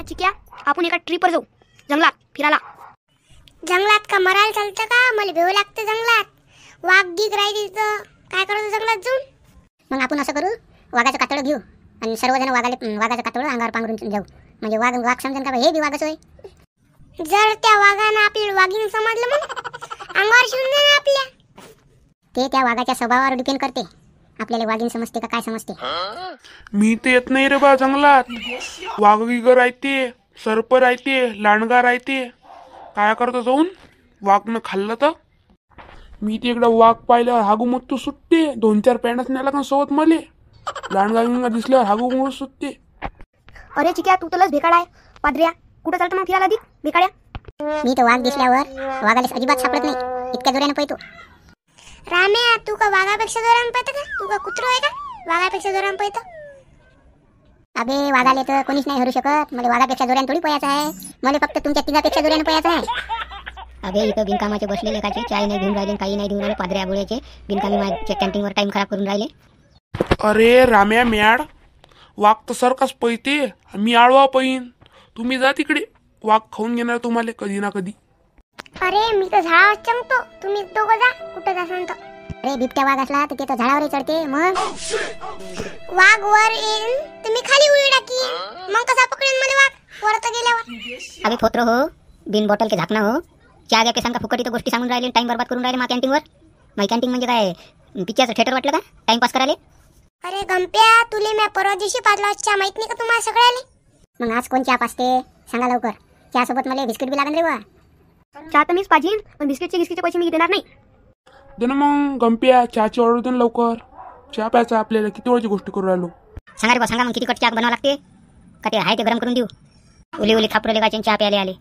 चिक्या आपण एका ट्रिपवर जाऊ जंगलात फिरायला. जंगलात का मरायला चालतं का? मला भेव लागते जंगलात. वाघ गिग राहिली तर काय करायचं जंगलात जाऊन? मग आपण असं करू, वाघाचं कातळ घेऊ आणि सर्वजण वाघाचं कातळ अंगावर पांघरून जाऊ. म्हणजे वाघ समजेल का हे बी वाघच होय. जर त्या वाघानं आपल्याला वाघीण समजलं मग अंगावर शिवून दे ना आपल्या. ते त्या वाघाच्या स्वभावावर डिपेंड करते, आपल्याला वाघीण समजते का काय समजते. मी तर येत नाही रे बा जंगलात. वाघ राहते, सर्प राहते, लांडगा राहते. काय करतो जाऊन? वाघनं खाल्लं तर मी ते इकडं वाघ पाहिल्यावर हागू मग सुटते. 2-4 पॅन्टच न्यायला का सोबत मले. लांडगा दिसल्यावर हागू मग सुटते. अरे चिक्या तू तर भेकाड आहे. पादऱ्या कुठं चालतं मग फिरायला अधिक भेकाड्या? मी तर वाघ दिसल्यावर वाघाला अजिबात सापडत नाही, इतक्या जोराने पळतो. राम्या तू का वाघापेक्षा जोरानं पळतं का? तू का कुत्रो आहे का वाघापेक्षा जोरानं पळतं? अबे वाघाले तर कोणीच नाही हरू शकत. मला वाघापेक्षा जोराने थोडी पळायचं आहे. मला फक्त तुमच्या तिघापेक्षा जोराने पळायचं आहे. अबे इथं बिनकामाचे बसलेले काचे चाय नाही घेऊन राहिले, काही नाही घेऊन राहिले. पादऱ्या बुळ्याचे बिनकामी माझ्या कॅन्टीनवर टाइम खराब करून राहिले. अरे राम्या मॅड, वाघ तर सरकाच पळते, मी आळवा पैन. तुम्ही जा तिकडे, वाघ खाऊन घेणार तुम्हाला कधी ना कधी. अरे मी तर झाडावर चमतो, तुम्ही दोघं जा कुठं जासान तर. अरे बिबट्या वाघ असला तर ते तर झाडावर चढते. मग वाघ वर येईन तुम्ही खाली उडी टाकी, मग कसा पकडेन मला वाघ वर तर गेल्यावर? अबे फोत्र हो, बिन बॉटल के झाकणा हो. चहा घ्या सांगा फुकट इथं गोष्टी सांगून राहिले, टाइम बरबाद करून राहिले मा कॅन्टीनवर. माय कॅन्टीन म्हणजे काय पिक्चरचं थिएटर वाटलं का टाइमपास करायला? अरे गंप्या तुले मी परवा दिवशी पाजला चहा माहित नाही का तुम्हाला सगळ्याले? मग आज कोण चहा पाजते सांगा लवकर. चहा सोबत मला बिस्किट बी लागेल रे बा. चहा तर मीच पाहिजे, पण बिस्किटचे पैसे मी देणार नाही. दे ना मग गंप्या, चहाची ऑर्डर दे ना लवकर. चहा प्यायचा आपल्याला, किती वेळची गोष्टी करू राहिलो. सांगा रे बा, सांगा मग किती कट चहा बनवावं लागते का? ते आहे ते गरम करून देऊ. ओली खापरले का चहा प्यायला आले.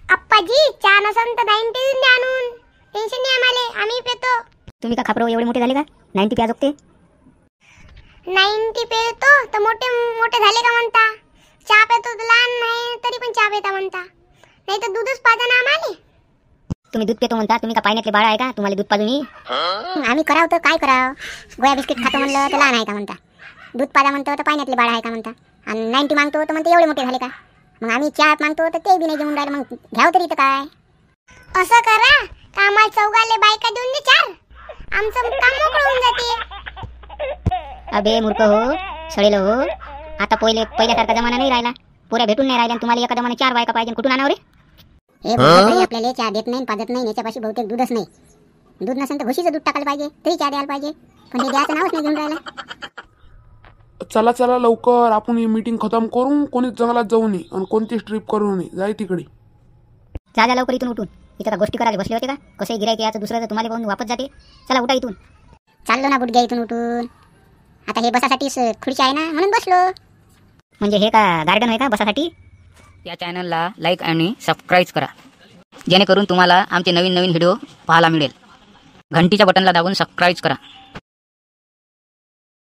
अप्पाजी चहा नसन तर 90 देऊन द्या आणून, टेन्शन नाही आम्हाला, आम्ही पेतो. तुम्ही का खापरो एवढे मोठे झाले का? 90 प्या जोगते. 90 पेतो तर मोठे मोठे झाले का म्हणता? चहा पेतो तर लहान नाही तरी पण चहा पेता म्हणता. नाही तर दूधच पाजा ना आम्हाला. तुम्ही दूध पितो म्हणता, तुम्ही का पाण्यातले बाळ आहे का तुम्हाला दूध पाजून? आम्ही कराव तर काय कराव? गोळ्या बिस्किट खातो म्हणलं तर लहान आहे का म्हणता, दूध पाजा म्हणतो तर पाण्यातले बाळ आहे का म्हणता, आणि 90 मागतो तर म्हणते एवढे मोठे झाले का? मग आम्ही चहा मागतो तर ते बी नाही घेऊन राहिले, मग घ्याव तरी तर काय? असं करा का आम्हाला चौघाले बायका देऊन दे 4, आमचं काम मोकळं होऊन जाते. अबे मूर्ख हो, सडेल हो. आता पहिल्यासारखा जमाना नाही राहिला, पोऱ्या भेटून नाही राहिल्या. तुम्हाला एका जमाने 4 बायका पाहिजे, कुठून आणाव रे? हे आपल्याला चहा देत नाही, पाजत नाही, याच्यापाशी बहुतेक दूधच नाही. दूध नसेल तर म्हशीचं दूध टाकायला पाहिजे, तरी चहा द्यायला पाहिजे. पण हे द्यायचं नावच नाही घेऊन राहिला. चला लवकर, आपण ही मीटिंग खतम करून कोणीच जंगलात जाऊ नये आणि कोणतीच ट्रिप करू नये. जाय तिकडे. जा लवकर इथून उठून. इथं का गोष्टी करायला बसले होते का? कसंही गिरायक याचं दुसरं तर तुम्हाला पाहून वापस जाते. चला उठा इथून. चाललो ना बुटग्या इथून उठून. आता हे बसासाठी खुर्ची आहे ना म्हणून बसलो. म्हणजे हे का गार्डन आहे का बसासाठी? या चॅनलला लाईक आणि सबस्क्राईब करा, जेणेकरून तुम्हाला आमचे नवीन व्हिडिओ पाहायला मिळेल. घंटीच्या बटनला दाबून सबस्क्राईब करा.